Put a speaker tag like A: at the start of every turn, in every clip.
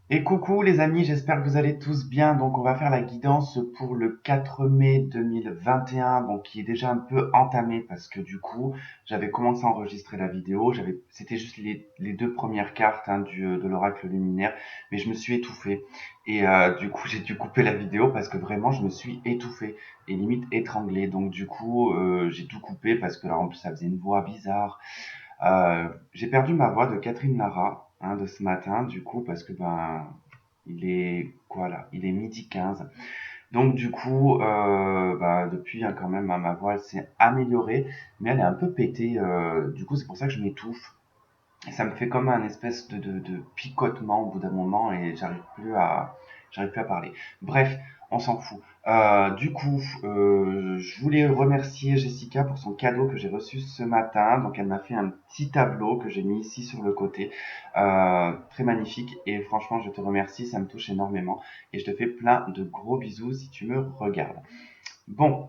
A: Et coucou les amis, j'espère que vous allez tous bien. Donc on va faire la guidance pour le 4 mai 2021, donc qui est déjà un peu entamé parce que du coup j'avais commencé à enregistrer la vidéo. C'était juste les deux premières cartes de l'oracle luminaire, mais je me suis étouffé et du coup j'ai dû couper la vidéo parce que vraiment je me suis étouffé et limite étranglé. Donc du coup j'ai tout coupé parce que là en plus ça faisait une voix bizarre. J'ai perdu ma voix de Catherine Lara de ce matin, du coup, parce que il est quoi là? Il est midi 15. Donc du coup, depuis quand même, ma voix elle s'est améliorée, mais elle est un peu pétée. Du coup, c'est pour ça que je m'étouffe. Et ça me fait comme un espèce de picotement au bout d'un moment et j'arrive plus à parler. Bref, on s'en fout. Je voulais remercier Jessica pour son cadeau que j'ai reçu ce matin. Donc, elle m'a fait un petit tableau que j'ai mis ici sur le côté, très magnifique. Et franchement, je te remercie, ça me touche énormément. Et je te fais plein de gros bisous si tu me regardes. Bon,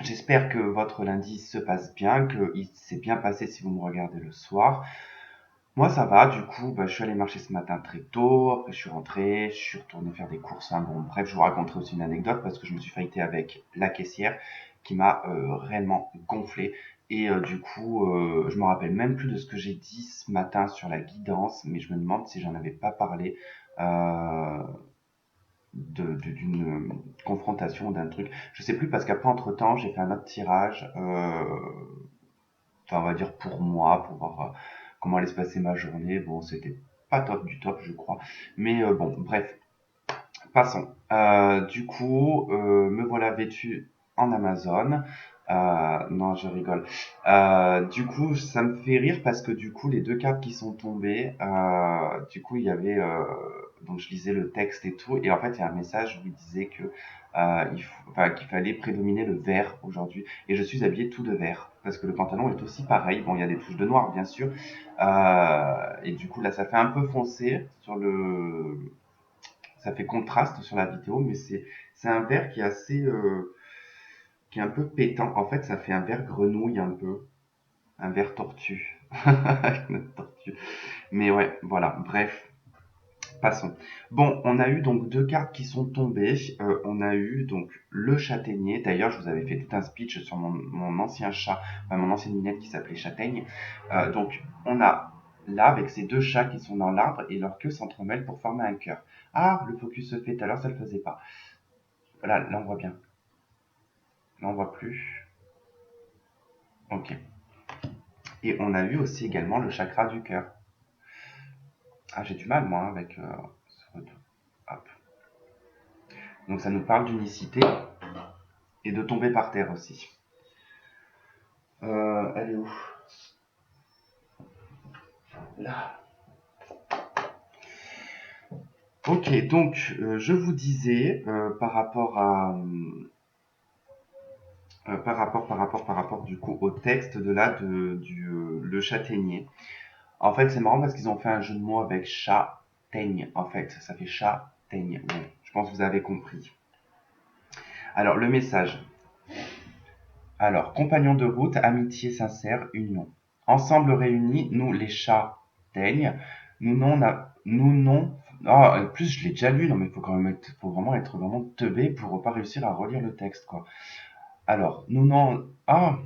A: j'espère que votre lundi se passe bien, qu'il s'est bien passé si vous me regardez le soir. Moi, ça va, du coup, je suis allé marcher ce matin très tôt, après je suis retourné faire des courses, bon, bref, je vous raconterai aussi une anecdote parce que je me suis fighté avec la caissière qui m'a réellement gonflé. Et je me rappelle même plus de ce que j'ai dit ce matin sur la guidance, mais je me demande si j'en avais pas parlé euh, d'une confrontation ou d'un truc. Je sais plus parce qu'après, entre-temps, j'ai fait un autre tirage, enfin, on va dire pour moi, pour voir comment allait se passer ma journée. Bon, c'était pas top du top, je crois. Mais bon, bref, passons. Me voilà vêtu en Amazon. Non, je rigole. Du coup, ça me fait rire parce que du coup, les deux cartes qui sont tombées, il y avait donc je lisais le texte et tout, et en fait, il y a un message où il disait que qu'il fallait prédominer le vert aujourd'hui. Et je suis habillé tout de vert parce que le pantalon est aussi pareil. Bon, il y a des touches de noir, bien sûr. Et du coup, là, ça fait un peu foncé ça fait contraste sur la vidéo, mais c'est un vert qui est qui est un peu pétant. En fait, ça fait un vert grenouille un peu, un vert tortue, une tortue. Mais ouais, voilà. Bref, passons. Bon, on a eu donc deux cartes qui sont tombées. On a eu donc le châtaignier. D'ailleurs, je vous avais fait tout un speech sur mon ancien chat, enfin, mon ancienne minette qui s'appelait Châtaigne. On a là avec ces deux chats qui sont dans l'arbre et leur queue s'entremêle pour former un cœur. Ah, le focus se fait. Tout à l'heure, ça le faisait pas. Voilà, là on voit bien. Là on voit plus. Ok. Et on a eu aussi également le chakra du cœur. Ah, j'ai du mal moi avec ce retour. Hop. Donc ça nous parle d'unicité et de tomber par terre aussi. Elle est où? Là. Ok, je vous disais par rapport du coup au texte de là du le châtaignier. En fait, c'est marrant parce qu'ils ont fait un jeu de mots avec chat teigne. En fait, ça fait chat teigne. Bon, je pense que vous avez compris. Alors le message. Alors, compagnons de route, amitié sincère, union. Ensemble réunis, nous les chats teignent. Nous non. Ah, en plus je l'ai déjà lu, non mais faut vraiment être vraiment teubé pour pas réussir à relire le texte quoi. Alors, nous non. Ah,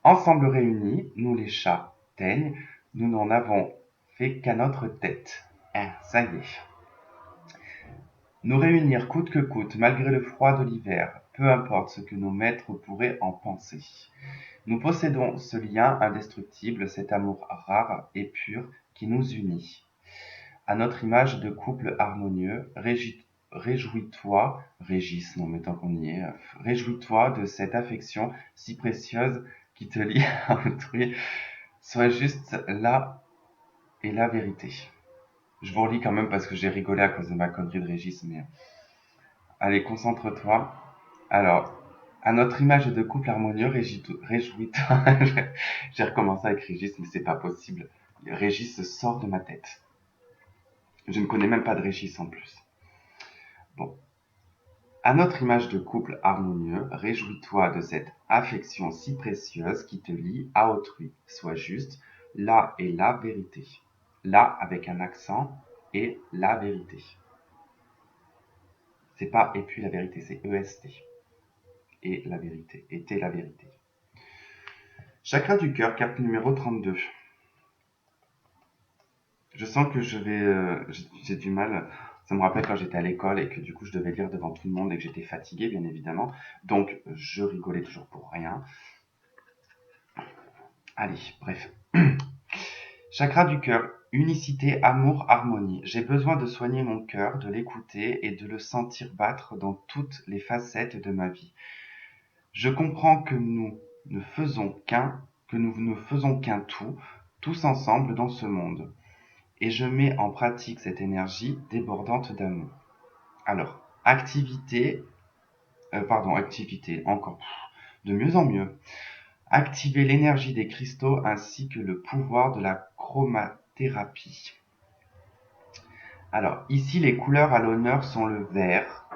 A: ensemble réunis, nous les chats teignent. Nous n'en avons fait qu'à notre tête. Ah, ça y est. Nous réunir coûte que coûte, malgré le froid de l'hiver, peu importe ce que nos maîtres pourraient en penser. Nous possédons ce lien indestructible, cet amour rare et pur qui nous unit. À notre image de couple harmonieux, réjouis-toi, Régis, non mais tant qu'on y est, réjouis-toi de cette affection si précieuse qui te lie à autrui. Sois juste là et la vérité. Je vous relis quand même parce que j'ai rigolé à cause de ma connerie de Régis, mais allez, concentre-toi. Alors, à notre image de couple harmonieux, réjouis-toi. J'ai recommencé avec Régis, mais c'est pas possible. Régis sort de ma tête. Je ne connais même pas de Régis en plus. Bon. À notre image de couple harmonieux, réjouis-toi de cette affection si précieuse qui te lie à autrui. Sois juste, là est la vérité. là avec un accent, et la vérité. C'est pas et puis la vérité, c'est EST. Et la vérité. Était la vérité. Chakra du cœur, carte numéro 32. Je sens que j'ai du mal. Ça me rappelle quand j'étais à l'école et que du coup je devais lire devant tout le monde et que j'étais fatigué, bien évidemment. Donc je rigolais toujours pour rien. Allez, bref. Chakra du cœur, unicité, amour, harmonie. J'ai besoin de soigner mon cœur, de l'écouter et de le sentir battre dans toutes les facettes de ma vie. Je comprends que nous ne faisons qu'un tout, tous ensemble dans ce monde. Et je mets en pratique cette énergie débordante d'amour. Alors, activité, encore de mieux en mieux. Activer l'énergie des cristaux ainsi que le pouvoir de la chromathérapie. Alors, ici, les couleurs à l'honneur sont le vert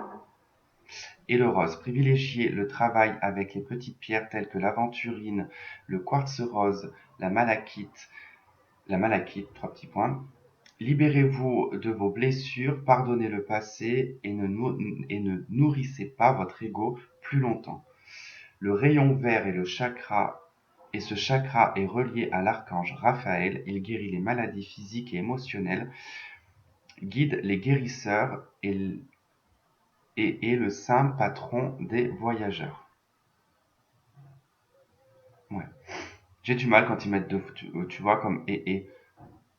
A: et le rose. Privilégiez le travail avec les petites pierres telles que l'aventurine, le quartz rose, la malachite, 3 petits points. Libérez-vous de vos blessures, pardonnez le passé et ne nourrissez pas votre ego plus longtemps. Le rayon vert et ce chakra est relié à l'archange Raphaël. Il guérit les maladies physiques et émotionnelles, guide les guérisseurs et est le saint patron des voyageurs. Ouais. J'ai du mal quand ils mettent tu vois, comme ET,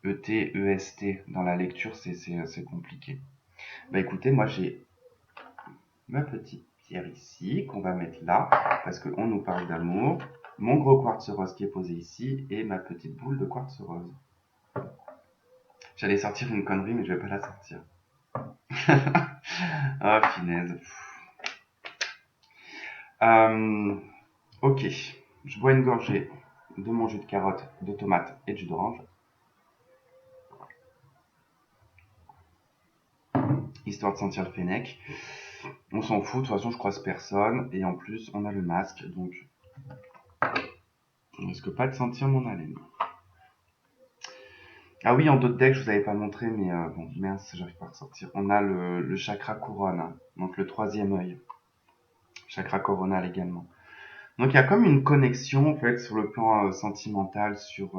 A: EST dans la lecture, c'est compliqué. Bah écoutez, moi j'ai ma petite pierre ici qu'on va mettre là parce qu'on nous parle d'amour. Mon gros quartz rose qui est posé ici et ma petite boule de quartz rose. J'allais sortir une connerie mais je vais pas la sortir. Ah, finesse. Ok, je bois une gorgée de mon jus de carotte, de tomate et de jus d'orange. Histoire de sentir le fennec. On s'en fout, de toute façon je croise personne. Et en plus on a le masque, donc on risque pas de sentir mon haleine. Ah oui, en d'autres decks je vous avais pas montré, mais bon, mince, j'arrive pas à ressortir. On a le chakra couronne, hein, donc le troisième œil. Chakra coronal également. Donc il y a comme une connexion en fait sur le plan sentimental, sur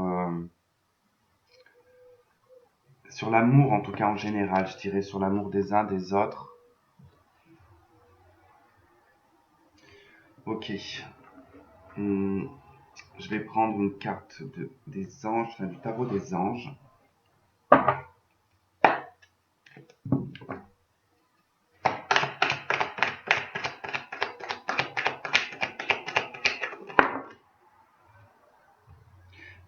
A: l'amour en tout cas en général, je dirais sur l'amour des uns des autres. Ok. Je vais prendre une carte des anges, enfin, du tarot des anges.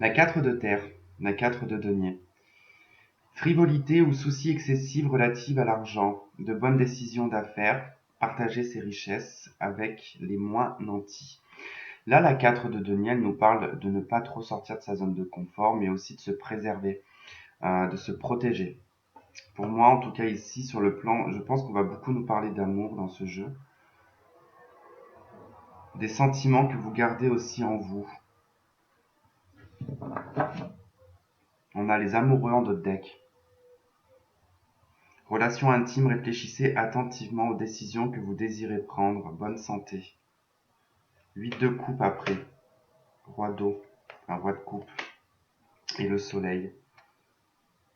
A: La 4 de terre, la 4 de denier. Frivolité ou soucis excessifs relatifs à l'argent, de bonnes décisions d'affaires, partager ses richesses avec les moins nantis. Là, la 4 de denier, elle nous parle de ne pas trop sortir de sa zone de confort, mais aussi de se préserver, de se protéger. Pour moi, en tout cas ici, sur le plan, je pense qu'on va beaucoup nous parler d'amour dans ce jeu. Des sentiments que vous gardez aussi en vous. On a les amoureux en d'autres decks. Relation intime, réfléchissez attentivement aux décisions que vous désirez prendre. Bonne santé. 8 de coupe après. Roi d'eau. Un roi de coupe. Et le soleil.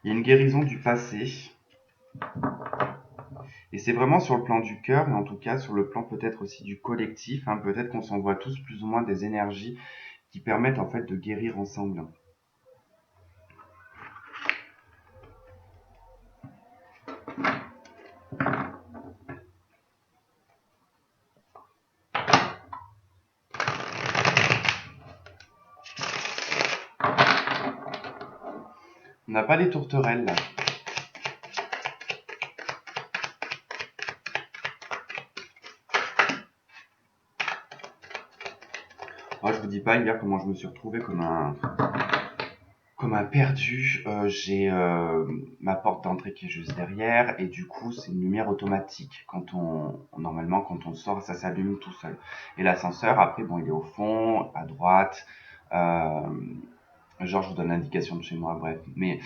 A: Il y a une guérison du passé. Et c'est vraiment sur le plan du cœur, et en tout cas sur le plan peut-être aussi du collectif. Hein, peut-être qu'on s'envoie tous plus ou moins des énergies qui permettent en fait de guérir ensemble. On n'a pas les tourterelles là. Moi, je vous dis pas hier comment je me suis retrouvé comme un perdu. J'ai ma porte d'entrée qui est juste derrière et du coup c'est une lumière automatique. Normalement quand on sort, ça s'allume tout seul. Et l'ascenseur après bon il est au fond, à droite. Genre je vous donne l'indication de chez moi, bref. Mais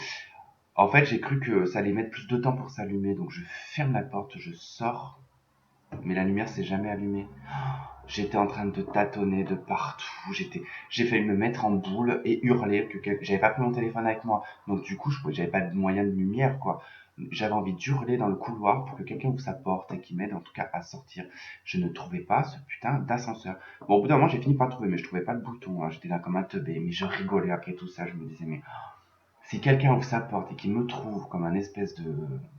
A: En fait, j'ai cru que ça allait mettre plus de temps pour s'allumer, donc je ferme la porte, je sors, mais la lumière s'est jamais allumée. J'étais en train de tâtonner de partout. J'ai failli me mettre en boule et hurler j'avais pas pris mon téléphone avec moi. Donc du coup, j'avais pas de moyen de lumière, quoi. J'avais envie d'hurler dans le couloir pour que quelqu'un ouvre sa porte et qui m'aide en tout cas à sortir. Je ne trouvais pas ce putain d'ascenseur. Bon, au bout d'un moment, j'ai fini par le trouver, mais je trouvais pas le bouton, hein. J'étais là comme un teubé, mais je rigolais après tout ça. Je me disais, mais si quelqu'un ouvre sa porte et qu'il me trouve comme un espèce de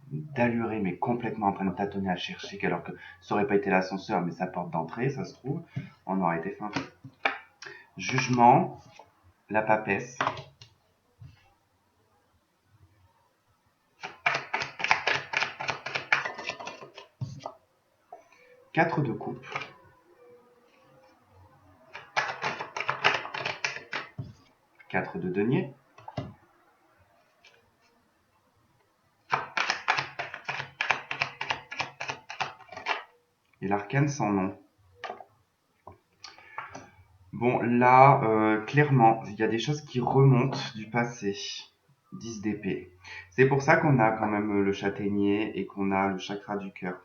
A: d'alluré, mais complètement en train de tâtonner à chercher, alors que ça aurait pas été l'ascenseur, mais sa porte d'entrée, ça se trouve, on aurait été fin. Jugement, la papesse. Quatre de coupe. Quatre de denier. Et l'arcane sans nom. Bon, là, clairement, il y a des choses qui remontent du passé. 10 d'épée. C'est pour ça qu'on a quand même le châtaignier et qu'on a le chakra du cœur.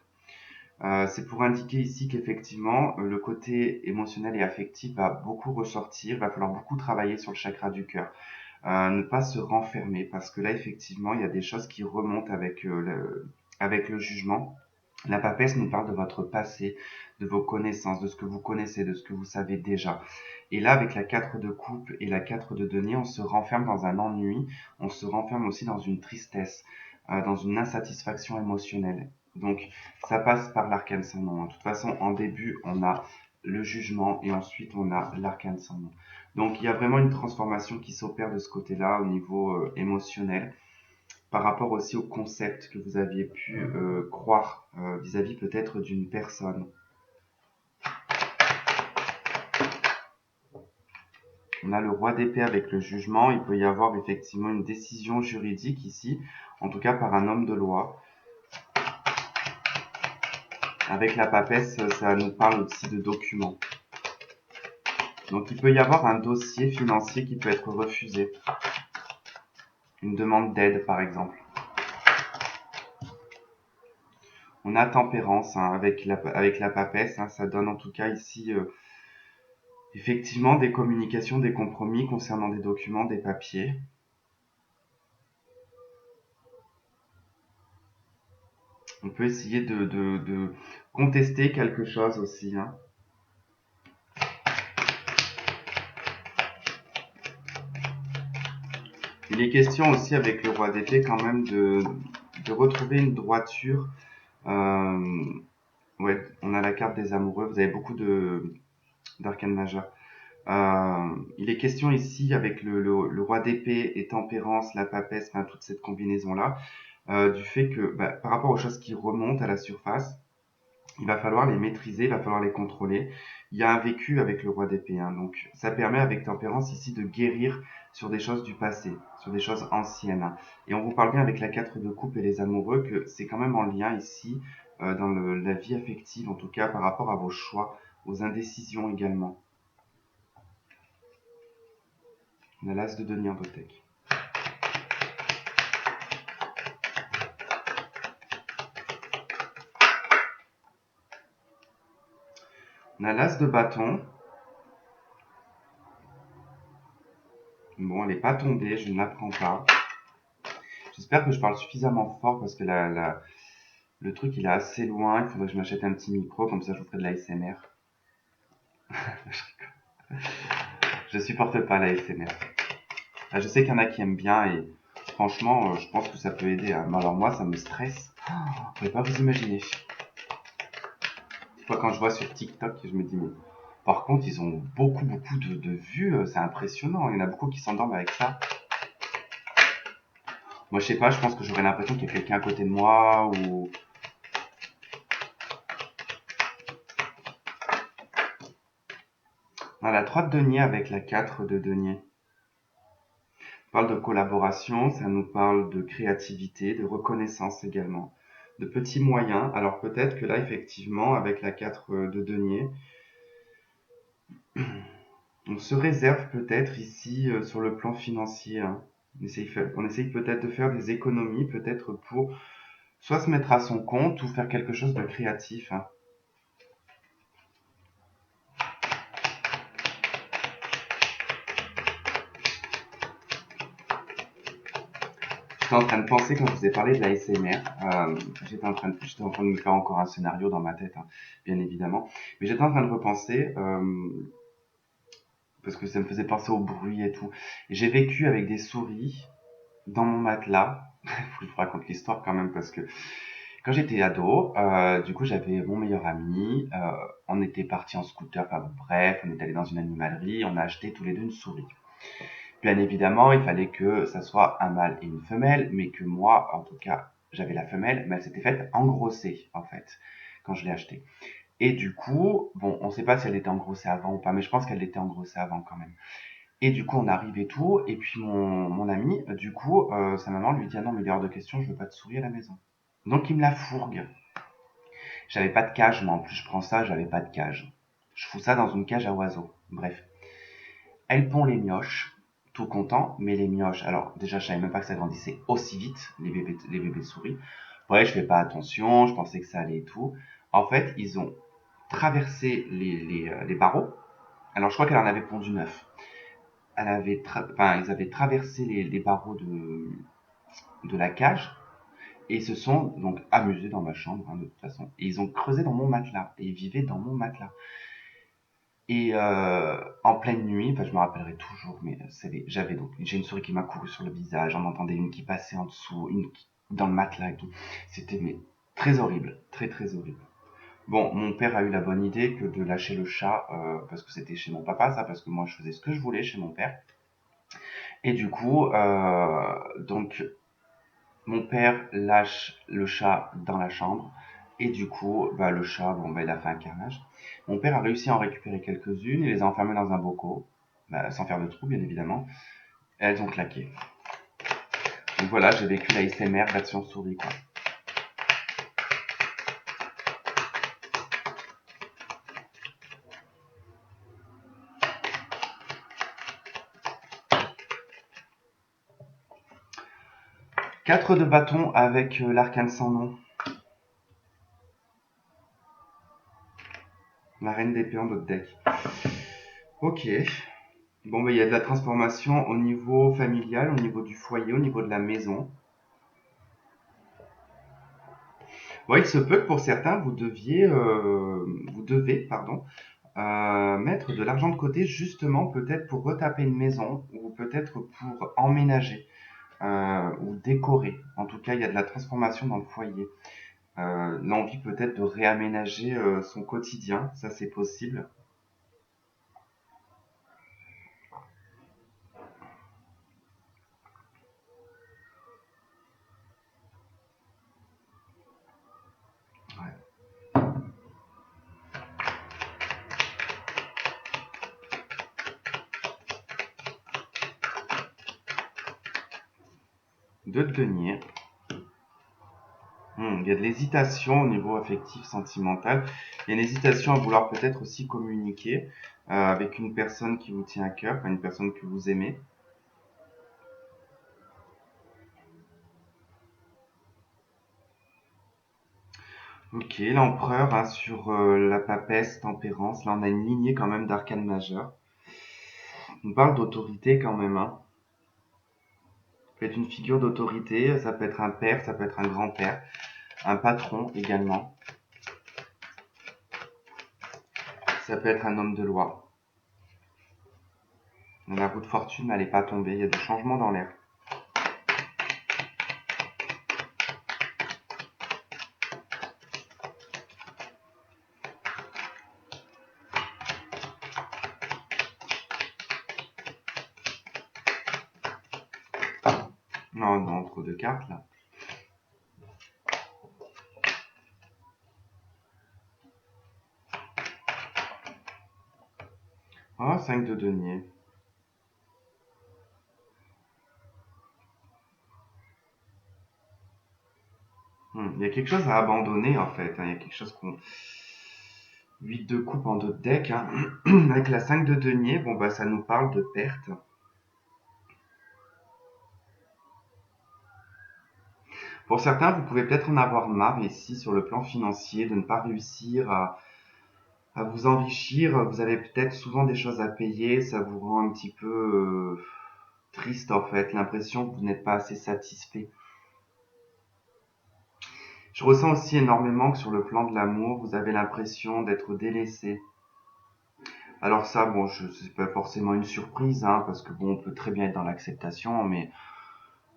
A: C'est pour indiquer ici qu'effectivement, le côté émotionnel et affectif va beaucoup ressortir. Il va falloir beaucoup travailler sur le chakra du cœur. Ne pas se renfermer parce que là, effectivement, il y a des choses qui remontent avec le jugement. La papesse nous parle de votre passé, de vos connaissances, de ce que vous connaissez, de ce que vous savez déjà. Et là, avec la 4 de coupe et la 4 de denier, on se renferme dans un ennui, on se renferme aussi dans une tristesse, dans une insatisfaction émotionnelle. Donc, ça passe par l'arcane sans nom. De toute façon, en début, on a le jugement et ensuite, on a l'arcane sans nom. Donc, il y a vraiment une transformation qui s'opère de ce côté-là au niveau émotionnel par rapport aussi au concept que vous aviez pu croire vis-à-vis peut-être d'une personne. On a le roi d'épée avec le jugement. Il peut y avoir effectivement une décision juridique ici, en tout cas par un homme de loi. Avec la papesse, ça nous parle aussi de documents. Donc il peut y avoir un dossier financier qui peut être refusé. Une demande d'aide par exemple. On a tempérance hein, avec la papesse, hein, ça donne en tout cas ici effectivement des communications, des compromis concernant des documents, des papiers. On peut essayer de contester quelque chose aussi. Hein. Il est question aussi avec le roi d'épée quand même de retrouver une droiture. Ouais, on a la carte des amoureux. Vous avez beaucoup d'arcanes majeures. Il est question ici avec le roi d'épée et tempérance, la papesse, enfin, toute cette combinaison-là, du fait que par rapport aux choses qui remontent à la surface, il va falloir les maîtriser, il va falloir les contrôler. Il y a un vécu avec le roi d'épée, hein, donc ça permet avec tempérance ici de guérir sur des choses du passé, sur des choses anciennes. Hein. Et on vous parle bien avec la 4 de coupe et les amoureux que c'est quand même en lien ici dans la vie affective, en tout cas par rapport à vos choix, aux indécisions également. On a l'as de denier en totek. On a l'as de bâton. Bon, elle n'est pas tombée, je ne la prends pas. J'espère que je parle suffisamment fort parce que le truc il est assez loin. Il faudrait que je m'achète un petit micro, comme ça je vous ferai de l'ASMR. Je supporte pas l'ASMR. Je sais qu'il y en a qui aiment bien et franchement, je pense que ça peut aider. Hein. Alors moi, ça me stresse. Vous pouvez pas vous imaginer. Des fois, quand je vois sur TikTok, je me dis, mais par contre, ils ont beaucoup de vues. C'est impressionnant. Il y en a beaucoup qui s'endorment avec ça. Moi, je sais pas, je pense que j'aurais l'impression qu'il y a quelqu'un à côté de moi ou... On a la 3 de denier avec la 4 de denier. On parle de collaboration, ça nous parle de créativité, de reconnaissance également, de petits moyens. Alors peut-être que là, effectivement, avec la 4 de denier, on se réserve peut-être ici sur le plan financier. Hein. On essaye peut-être de faire des économies, peut-être pour soit se mettre à son compte ou faire quelque chose de créatif, hein. J'étais en train de penser quand je vous ai parlé de la SMR, j'étais en train de me faire encore un scénario dans ma tête, hein, bien évidemment, mais j'étais en train de repenser, parce que ça me faisait penser au bruit et tout. Et j'ai vécu avec des souris dans mon matelas. Faut que je vous raconte l'histoire quand même parce que quand j'étais ado, du coup j'avais mon meilleur ami, on était partis en scooter, enfin bon, bref, on est allé dans une animalerie, on a acheté tous les deux une souris. Bien évidemment, il fallait que ça soit un mâle et une femelle, mais que moi, en tout cas, j'avais la femelle, mais elle s'était faite engrosser, en fait, quand je l'ai achetée. Et du coup, bon, on ne sait pas si elle était engrossée avant ou pas, mais je pense qu'elle était engrossée avant quand même. Et du coup, on arrive et tout, et puis mon ami, du coup, sa maman lui dit: «Ah non, mais il est hors de question, je veux pas de souris à la maison». Donc il me la fourgue. J'avais pas de cage, moi en plus je prends ça, j'avais pas de cage. Je fous ça dans une cage à oiseaux. Bref. Elle pond les mioches, tout content, mais les mioches, alors déjà je savais même pas que ça grandissait aussi vite, les bébés souris. Ouais, je fais pas attention, je pensais que ça allait et tout. En fait, ils ont traversé les barreaux. Alors je crois qu'elle en avait pondu 9. Enfin, ils avaient traversé les barreaux de la cage et ils se sont donc amusés dans ma chambre, hein, de toute façon. Et ils ont creusé dans mon matelas et ils vivaient dans mon matelas. Et en pleine nuit, enfin, je me rappellerai toujours, mais j'ai une souris qui m'a couru sur le visage, j'en entendais une qui passait en dessous, dans le matelas et tout. C'était mais très horrible, très très horrible. Bon, mon père a eu la bonne idée que de lâcher le chat, parce que c'était chez mon papa, ça, parce que moi je faisais ce que je voulais chez mon père. Et du coup, donc mon père lâche le chat dans la chambre. Et du coup, bah, le chat, bon, bah, il a fait un carnage. Mon père a réussi à en récupérer quelques-unes. Il les a enfermées dans un bocal, bah, sans faire de trou, bien évidemment. Et elles ont claqué. Donc voilà, j'ai vécu la SMR version souris, quoi. Quatre de bâton avec l'arcane sans nom. La reine d'épée en d'autres deck. Ok. Bon, bah, il y a de la transformation au niveau familial, au niveau du foyer, au niveau de la maison. Ouais, il se peut que pour certains, vous devez, pardon, mettre de l'argent de côté justement peut-être pour retaper une maison ou peut-être pour emménager ou décorer. En tout cas, il y a de la transformation dans le foyer. L'envie peut-être de réaménager son quotidien, ça c'est possible. Ouais. Deux de denier. Il y a de l'hésitation au niveau affectif, sentimental. Il y a une hésitation à vouloir peut-être aussi communiquer avec une personne qui vous tient à cœur, enfin, une personne que vous aimez. Ok, l'empereur hein, sur la papesse, tempérance. Là, on a une lignée quand même d'arcane majeur. On parle d'autorité quand même. Hein. Ça peut être une figure d'autorité, ça peut être un père, ça peut être un grand-père, un patron également. Ça peut être un homme de loi. La roue de fortune, elle n'est pas tombée, il y a du changement dans l'air. Non, non, trop de cartes là. Oh, 5 de denier. Il y a quelque chose à abandonner en fait. Hein. Il y a quelque chose qu'on. 8 de coupe en d'autres decks. Hein. Avec la 5 de denier, bon bah ça nous parle de perte. Pour certains, vous pouvez peut-être en avoir marre ici sur le plan financier, de ne pas réussir à vous enrichir. Vous avez peut-être souvent des choses à payer, ça vous rend un petit peu triste en fait, l'impression que vous n'êtes pas assez satisfait. Je ressens aussi énormément que sur le plan de l'amour, vous avez l'impression d'être délaissé. Alors ça, bon, c'est pas forcément une surprise, hein, parce que bon, on peut très bien être dans l'acceptation, mais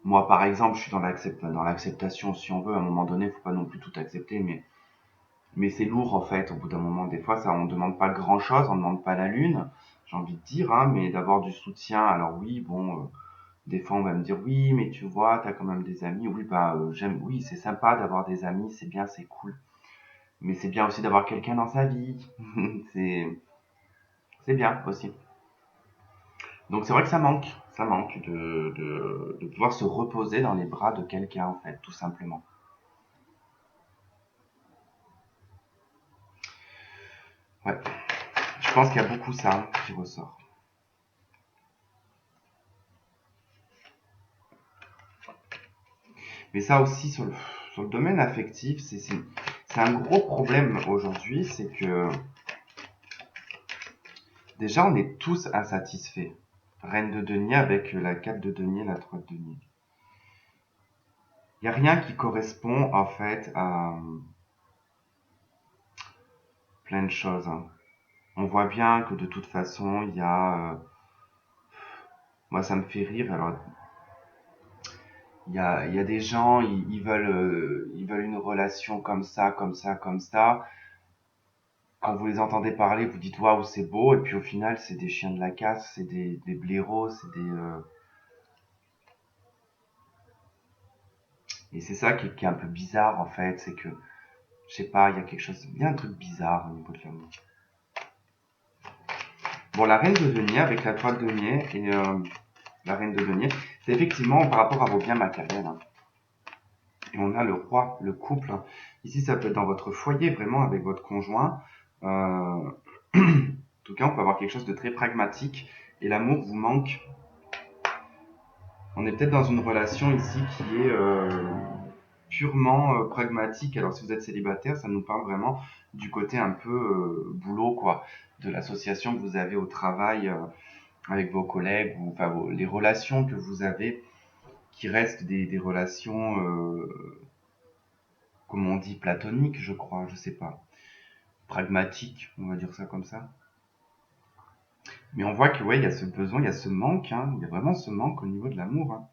A: moi, par exemple, je suis dans l'acceptation si on veut. À un moment donné, faut pas non plus tout accepter, mais c'est lourd en fait. Au bout d'un moment, des fois, ça, on demande pas grand-chose, on demande pas la lune, j'ai envie de dire, hein, mais d'avoir du soutien. Alors oui, bon, des fois, on va me dire oui, mais tu vois, t'as quand même des amis. Oui, bah, oui, c'est sympa d'avoir des amis, c'est bien, c'est cool. Mais c'est bien aussi d'avoir quelqu'un dans sa vie. c'est, c'est bien aussi. Donc c'est vrai que ça manque de pouvoir se reposer dans les bras de quelqu'un en fait, tout simplement. Ouais, je pense qu'il y a beaucoup ça qui ressort. Mais ça aussi sur le domaine affectif, c'est un gros problème aujourd'hui, c'est que déjà on est tous insatisfaits. Reine de denier avec la 4 de denier, la 3 de denier. Il n'y a rien qui correspond en fait à plein de choses, hein. On voit bien que de toute façon, il y a... moi, ça me fait rire. Alors, il y a des gens, ils veulent une relation comme ça, comme ça, comme ça. Quand vous les entendez parler, vous dites waouh, c'est beau. Et puis au final, c'est des chiens de la casse, c'est des blaireaux, c'est des... Et c'est ça qui est un peu bizarre en fait. C'est que, je sais pas, il y a quelque chose... Il y a un truc bizarre au niveau de l'amour. Bon, la reine de denier avec la toile de denier et la reine de denier, c'est effectivement par rapport à vos biens matériels, hein. Et on a le roi, le couple. Ici, ça peut être dans votre foyer, vraiment, avec votre conjoint. En tout cas, on peut avoir quelque chose de très pragmatique. Et l'amour vous manque. On est peut-être dans une relation ici qui est purement pragmatique. Alors, si vous êtes célibataire, ça nous parle vraiment du côté un peu boulot, quoi. De l'association que vous avez au travail avec vos collègues, ou enfin, les relations que vous avez qui restent des relations comme on dit, platonique, je crois, je sais pas. Pragmatique, on va dire ça comme ça. Mais on voit que ouais, il y a ce besoin, il y a ce manque, hein, il y a vraiment ce manque au niveau de l'amour, hein.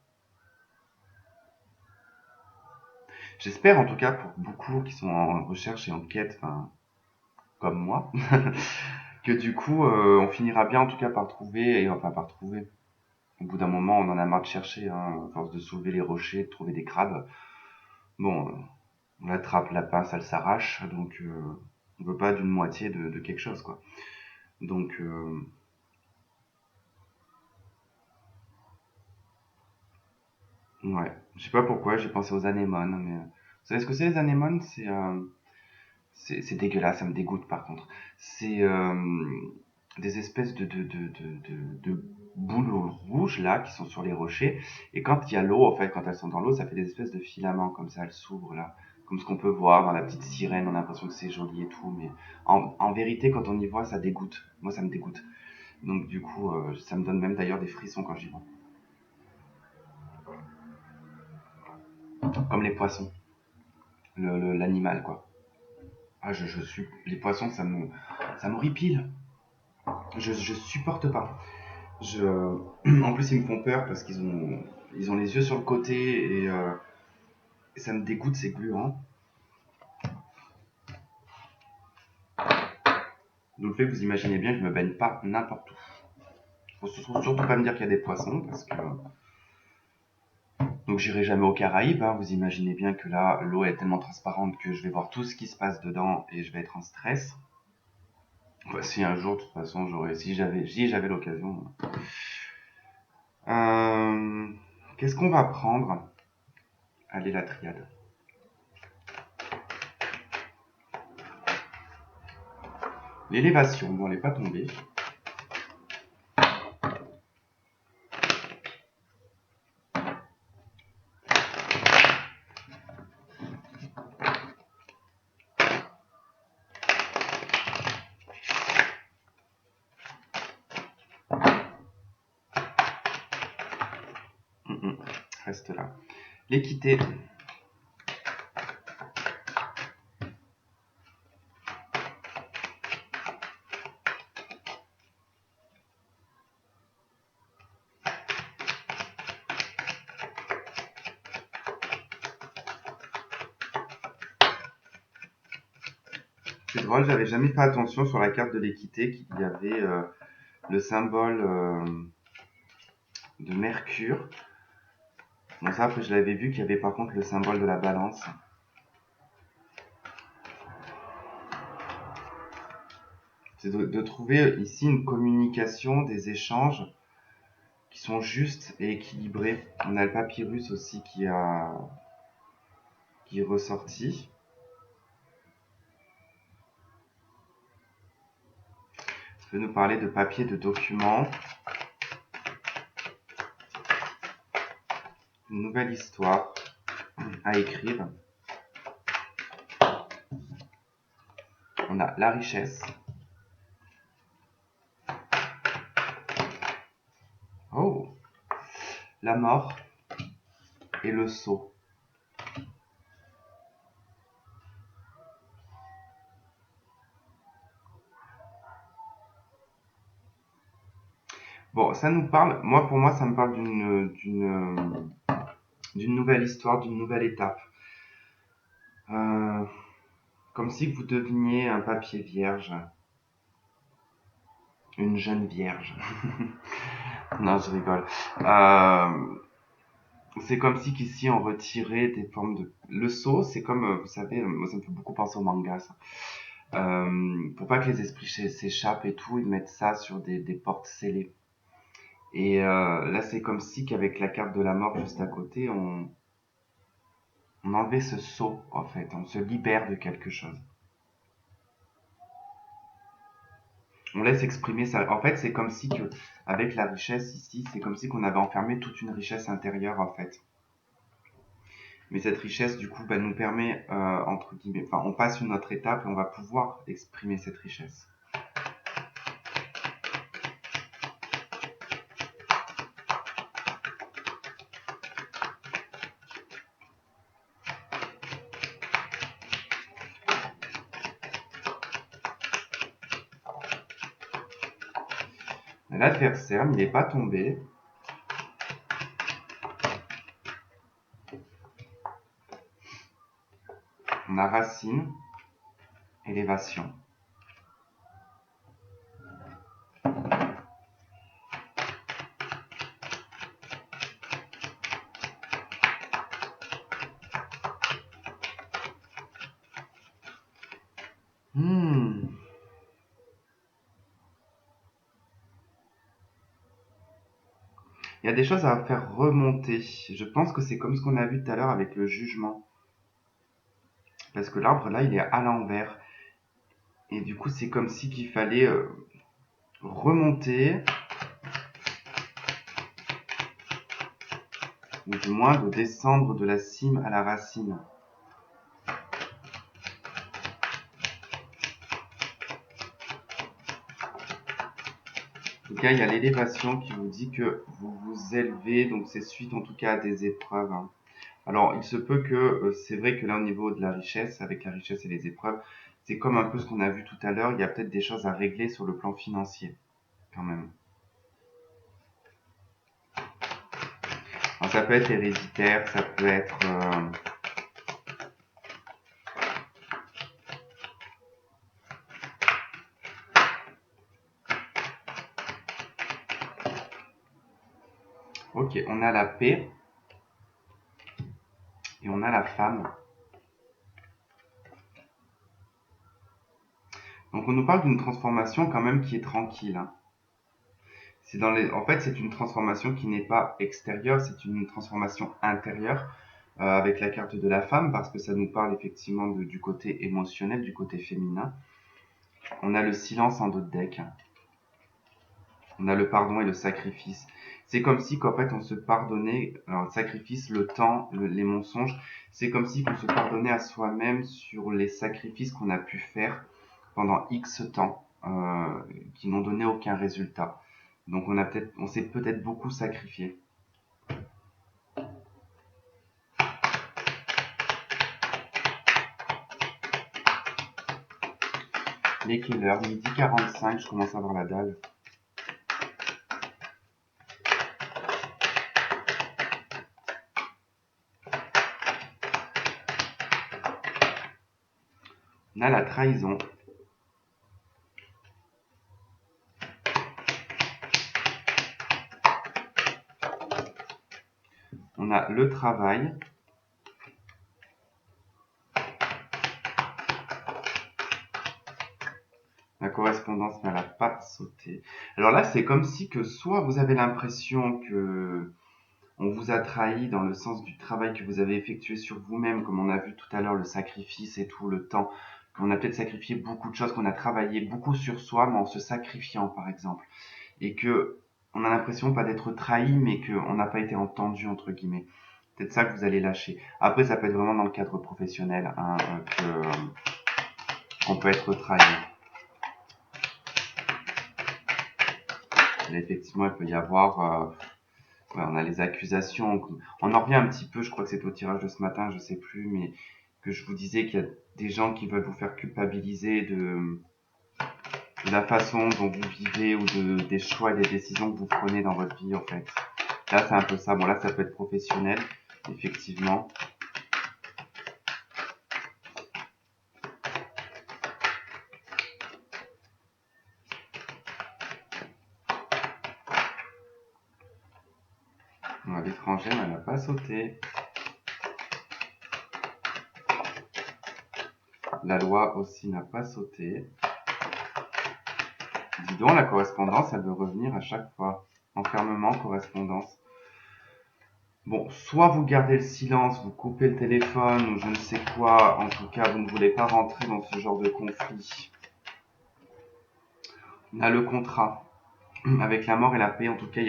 A: J'espère en tout cas pour beaucoup qui sont en recherche et en quête, enfin, comme moi, que du coup on finira bien en tout cas par trouver, et enfin par trouver. Au bout d'un moment, on en a marre de chercher, hein, à force de soulever les rochers, de trouver des crabes. Bon, on attrape la pince, elle s'arrache, donc on veut pas d'une moitié de quelque chose, quoi. Donc ouais, je sais pas pourquoi, j'ai pensé aux anémones, mais vous savez ce que c'est les anémones? C'est dégueulasse, ça me dégoûte par contre. C'est des espèces de boules rouges là qui sont sur les rochers, et quand il y a l'eau, en fait, quand elles sont dans l'eau, ça fait des espèces de filaments comme ça, elles s'ouvrent là, comme ce qu'on peut voir dans la petite sirène, on a l'impression que c'est joli et tout, mais en vérité, quand on y voit, ça dégoûte. Moi, ça me dégoûte. Donc du coup, ça me donne même d'ailleurs des frissons quand j'y vois. Comme les poissons, l'animal quoi. Ah, je suis. Les poissons, ça m'horripile. Je supporte pas. Je, en plus, ils me font peur parce ils ont les yeux sur le côté et ça me dégoûte, c'est gluant. Donc, le fait que vous imaginez bien que je me baigne pas n'importe où. Faut surtout pas me dire qu'il y a des poissons parce que. Donc, j'irai jamais aux Caraïbes, hein. Vous imaginez bien que là, l'eau est tellement transparente que je vais voir tout ce qui se passe dedans et je vais être en stress. Bah, si un jour, de toute façon, si j'avais l'occasion. Euh, Qu'est-ce qu'on va prendre? Allez, la triade. L'élévation, bon, elle n'est pas tombée. reste là. L'équité. C'est drôle, j'avais jamais fait attention sur la carte de l'équité qu'il y avait le symbole de Mercure. Bon, ça, après, je l'avais vu qu'il y avait par contre le symbole de la balance. C'est de trouver ici une communication, des échanges qui sont justes et équilibrés. On a le papyrus aussi qui est ressorti. Ça peut nous parler de papier, de documents. Une nouvelle histoire à écrire. On a la richesse. Oh, la mort et le sceau. Bon, ça nous parle, pour moi, ça me parle d'une nouvelle histoire, d'une nouvelle étape. Comme si vous deveniez un papier vierge. Une jeune vierge. Non, je rigole. C'est comme si qu'ici on retirait des formes de... Le sceau, c'est comme, vous savez, moi ça me fait beaucoup penser au manga, ça. Pour pas que les esprits s'échappent et tout, ils mettent ça sur des portes scellées. Et là, c'est comme si qu'avec la carte de la mort juste à côté, on enlevait ce sceau, en fait. On se libère de quelque chose. On laisse exprimer ça. En fait, c'est comme si que, avec la richesse ici, c'est comme si qu'on avait enfermé toute une richesse intérieure, en fait. Mais cette richesse, du coup, nous permet, entre guillemets, enfin, on passe une autre étape et on va pouvoir exprimer cette richesse. L'adversaire, il n'est pas tombé. On a racine, élévation. Il y a des choses à faire remonter. Je pense que c'est comme ce qu'on a vu tout à l'heure avec le jugement. Parce que l'arbre, là, il est à l'envers. Et du coup, c'est comme si qu'il fallait remonter, ou du moins de descendre de la cime à la racine. En tout cas, il y a l'élévation qui vous dit que vous vous élevez, donc c'est suite en tout cas à des épreuves. Hein. Alors, il se peut que, c'est vrai que là, au niveau de la richesse, avec la richesse et les épreuves, c'est comme un peu ce qu'on a vu tout à l'heure, il y a peut-être des choses à régler sur le plan financier, quand même. Alors, ça peut être héréditaire, ça peut être... Ok, on a la paix et on a la femme. Donc on nous parle d'une transformation quand même qui est tranquille. Hein. En fait, c'est une transformation qui n'est pas extérieure, c'est une transformation intérieure avec la carte de la femme parce que ça nous parle effectivement du côté émotionnel, du côté féminin. On a le silence en dos de deck. On a le pardon et le sacrifice. C'est comme si qu'en fait on se pardonnait, alors le sacrifice, le temps, les mensonges, c'est comme si on se pardonnait à soi-même sur les sacrifices qu'on a pu faire pendant X temps, qui n'ont donné aucun résultat. Donc on s'est peut-être beaucoup sacrifié. Il est quelle heure? 12h45, je commence à avoir la dalle. On a la trahison. On a le travail. La correspondance, mais elle n'a pas sauté. Alors là, c'est comme si que soit vous avez l'impression que on vous a trahi dans le sens du travail que vous avez effectué sur vous-même, comme on a vu tout à l'heure, le sacrifice et tout, le temps, qu'on a peut-être sacrifié beaucoup de choses, qu'on a travaillé beaucoup sur soi, mais en se sacrifiant, par exemple. Et que on a l'impression pas d'être trahi, mais qu'on n'a pas été entendu, entre guillemets. Peut-être ça que vous allez lâcher. Après, ça peut être vraiment dans le cadre professionnel, hein, qu'on peut être trahi. Là, effectivement, il peut y avoir... ouais, on a les accusations. On en revient un petit peu, je crois que c'est au tirage de ce matin, je sais plus, mais que je vous disais qu'il y a des gens qui veulent vous faire culpabiliser de la façon dont vous vivez ou des choix et des décisions que vous prenez dans votre vie, en fait. Là, c'est un peu ça. Bon, là, ça peut être professionnel, effectivement. On a l'étranger, mais elle n'a pas sauté. La loi aussi n'a pas sauté. Dis donc, la correspondance, elle veut revenir à chaque fois. Enfermement, correspondance. Bon, soit vous gardez le silence, vous coupez le téléphone ou je ne sais quoi, en tout cas, vous ne voulez pas rentrer dans ce genre de conflit. On a le contrat. Avec la mort et la paix, en tout cas,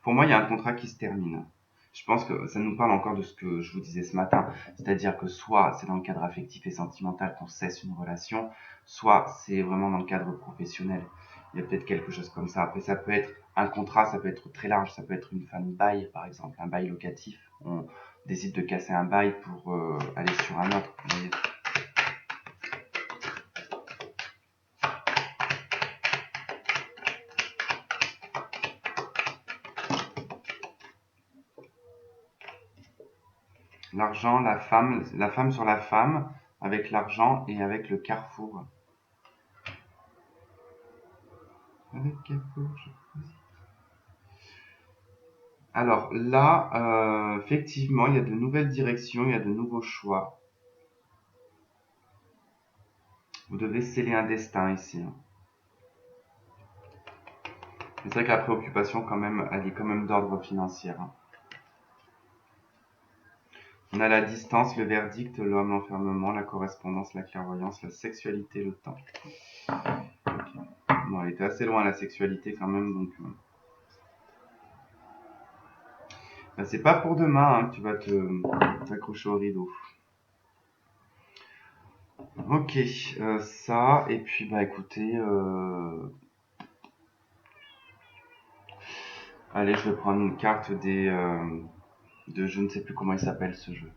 A: pour moi, il y a un contrat qui se termine. Je pense que ça nous parle encore de ce que je vous disais ce matin, c'est-à-dire que soit c'est dans le cadre affectif et sentimental qu'on cesse une relation, soit c'est vraiment dans le cadre professionnel. Il y a peut-être quelque chose comme ça. Après, ça peut être un contrat, ça peut être très large, ça peut être une fin de bail, par exemple, un bail locatif. On décide de casser un bail pour aller sur un autre. Vous voyez. L'argent, la femme sur la femme, avec l'argent et avec le carrefour. Avec carrefour, Alors là, effectivement, il y a de nouvelles directions, il y a de nouveaux choix. Vous devez sceller un destin ici, hein. C'est vrai que la préoccupation, quand même, elle est quand même d'ordre financier, hein. On a la distance, le verdict, l'homme, l'enfermement, la correspondance, la clairvoyance, la sexualité, le temps. Okay. Bon, elle était assez loin, la sexualité, quand même, donc... Ben, c'est pas pour demain, hein, que tu vas t'accrocher au rideau. Ok, ça, et puis, bah écoutez... Allez, je vais prendre une carte de je ne sais plus comment il s'appelle ce jeu.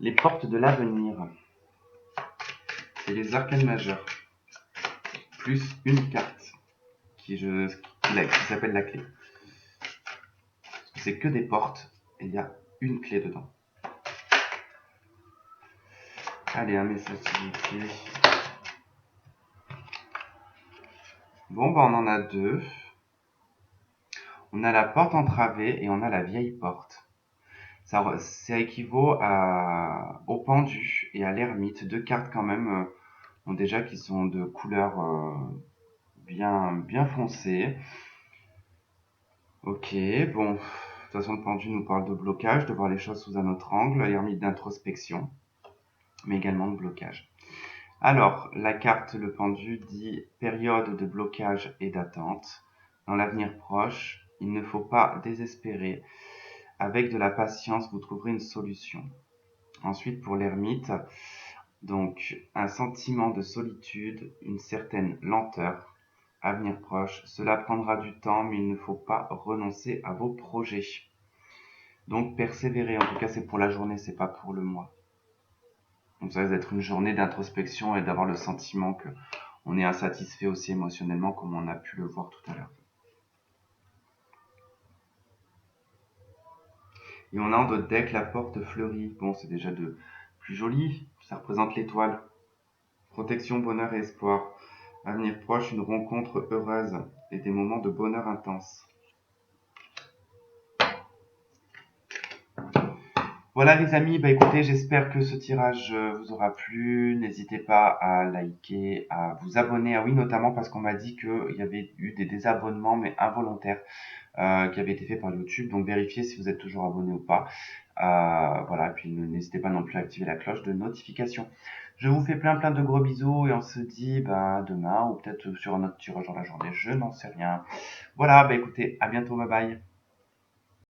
A: Les portes de l'avenir. C'est les arcanes majeures. Plus une carte qui s'appelle la clé. C'est que des portes et il y a une clé dedans. Allez, un message s'il vous plaît. Bon, bah on en a deux. On a la porte entravée et on a la vieille porte. Ça équivaut au pendu et à l'ermite. Deux cartes quand même, déjà qui sont de couleur bien foncée. Ok, bon. De toute façon, le pendu nous parle de blocage, de voir les choses sous un autre angle, l'ermite d'introspection, mais également de blocage. Alors, la carte, le pendu, dit période de blocage et d'attente. Dans l'avenir proche, il ne faut pas désespérer. Avec de la patience, vous trouverez une solution. Ensuite, pour l'ermite, donc un sentiment de solitude, une certaine lenteur. Avenir proche, cela prendra du temps, mais il ne faut pas renoncer à vos projets. Donc persévérer, en tout cas c'est pour la journée, c'est pas pour le mois. Donc ça risque d'être une journée d'introspection et d'avoir le sentiment que on est insatisfait aussi émotionnellement, comme on a pu le voir tout à l'heure. Et on a en notre deck la porte fleurie. Bon, c'est déjà de plus joli. Ça représente l'étoile. Protection, bonheur et espoir. Avenir proche, une rencontre heureuse et des moments de bonheur intense. Voilà les amis, bah écoutez, j'espère que ce tirage vous aura plu. N'hésitez pas à liker, à vous abonner. Ah oui, notamment parce qu'on m'a dit qu'il y avait eu des désabonnements, mais involontaires, qui avaient été faits par YouTube. Donc vérifiez si vous êtes toujours abonné ou pas. Voilà, et puis n'hésitez pas non plus à activer la cloche de notification. Je vous fais plein de gros bisous et on se dit bah, demain ou peut-être sur un autre tirage dans la journée. Je n'en sais rien. Voilà, bah écoutez, à bientôt, bye bye.